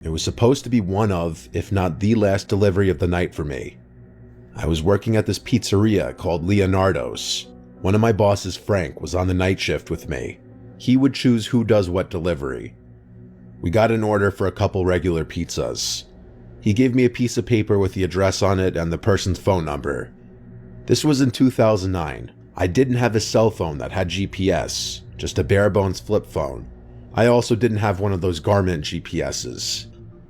It was supposed to be one of, if not the last delivery of the night for me. I was working at this pizzeria called Leonardo's. One of my bosses, Frank, was on the night shift with me. He would choose who does what delivery. We got an order for a couple regular pizzas. He gave me a piece of paper with the address on it and the person's phone number. This was in 2009. I didn't have a cell phone that had GPS, just a bare-bones flip phone. I also didn't have one of those Garmin GPSs.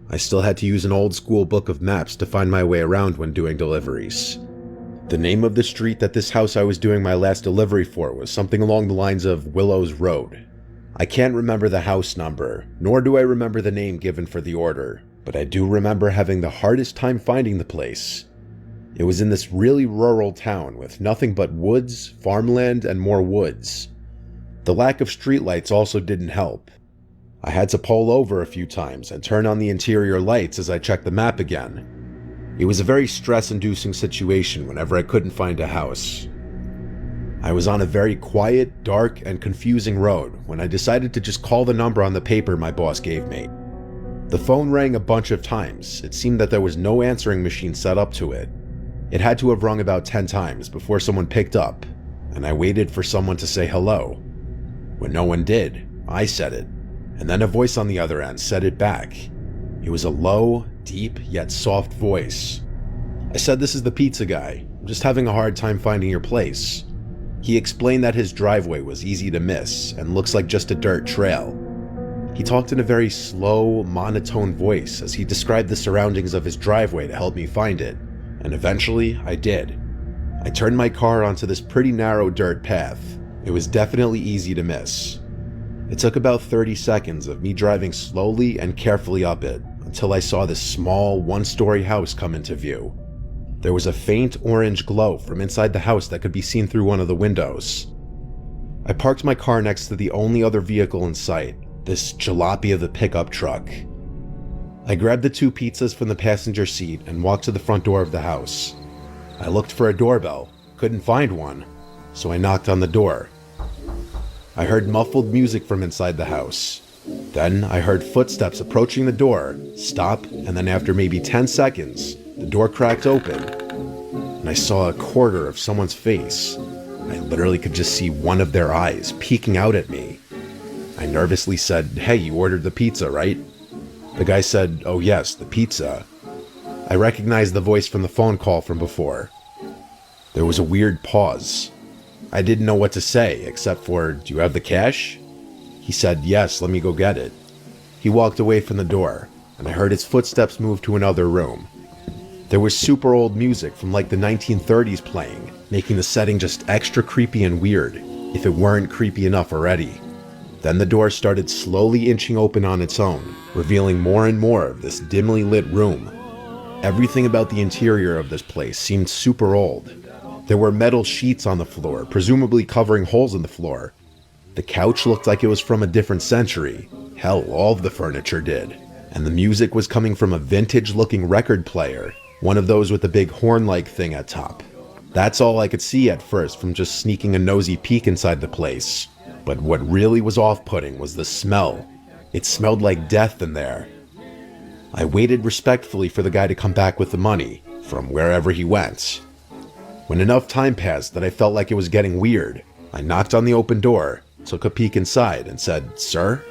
I still had to use an old-school book of maps to find my way around when doing deliveries. The name of the street that this house I was doing my last delivery for was something along the lines of Willows Road. I can't remember the house number, nor do I remember the name given for the order, but I do remember having the hardest time finding the place. It was in this really rural town with nothing but woods, farmland, and more woods. The lack of streetlights also didn't help. I had to pull over a few times and turn on the interior lights as I checked the map again. It was a very stress-inducing situation whenever I couldn't find a house. I was on a very quiet, dark, and confusing road when I decided to just call the number on the paper my boss gave me. The phone rang a bunch of times. It seemed that there was no answering machine set up to it. It had to have rung about 10 times before someone picked up, and I waited for someone to say hello. When no one did, I said it, and then a voice on the other end said it back. It was a low, deep, yet soft voice. I said, "This is the pizza guy. I'm just having a hard time finding your place." He explained that his driveway was easy to miss and looks like just a dirt trail. He talked in a very slow, monotone voice as he described the surroundings of his driveway to help me find it, and eventually I did. I turned my car onto this pretty narrow dirt path. It was definitely easy to miss. It took about 30 seconds of me driving slowly and carefully up it until I saw this small, one-story house come into view. There was a faint orange glow from inside the house that could be seen through one of the windows. I parked my car next to the only other vehicle in sight, this jalopy of the pickup truck. I grabbed the 2 pizzas from the passenger seat and walked to the front door of the house. I looked for a doorbell, couldn't find one, so I knocked on the door. I heard muffled music from inside the house. Then I heard footsteps approaching the door, stop, and then after maybe 10 seconds, the door cracked open, and I saw a quarter of someone's face. I literally could just see one of their eyes peeking out at me. I nervously said, "Hey, you ordered the pizza, right?" The guy said, "Oh yes, the pizza." I recognized the voice from the phone call from before. There was a weird pause. I didn't know what to say, except for, "Do you have the cash?" He said, "Yes, let me go get it." He walked away from the door, and I heard his footsteps move to another room. There was super old music from like the 1930s playing, making the setting just extra creepy and weird, if it weren't creepy enough already. Then the door started slowly inching open on its own, revealing more and more of this dimly lit room. Everything about the interior of this place seemed super old. There were metal sheets on the floor, presumably covering holes in the floor. The couch looked like it was from a different century. Hell, all of the furniture did. And the music was coming from a vintage-looking record player, one of those with the big horn-like thing at top. That's all I could see at first from just sneaking a nosy peek inside the place. But what really was off-putting was the smell. It smelled like death in there. I waited respectfully for the guy to come back with the money, from wherever he went. When enough time passed that I felt like it was getting weird, I knocked on the open door, took a peek inside, and said, "Sir?"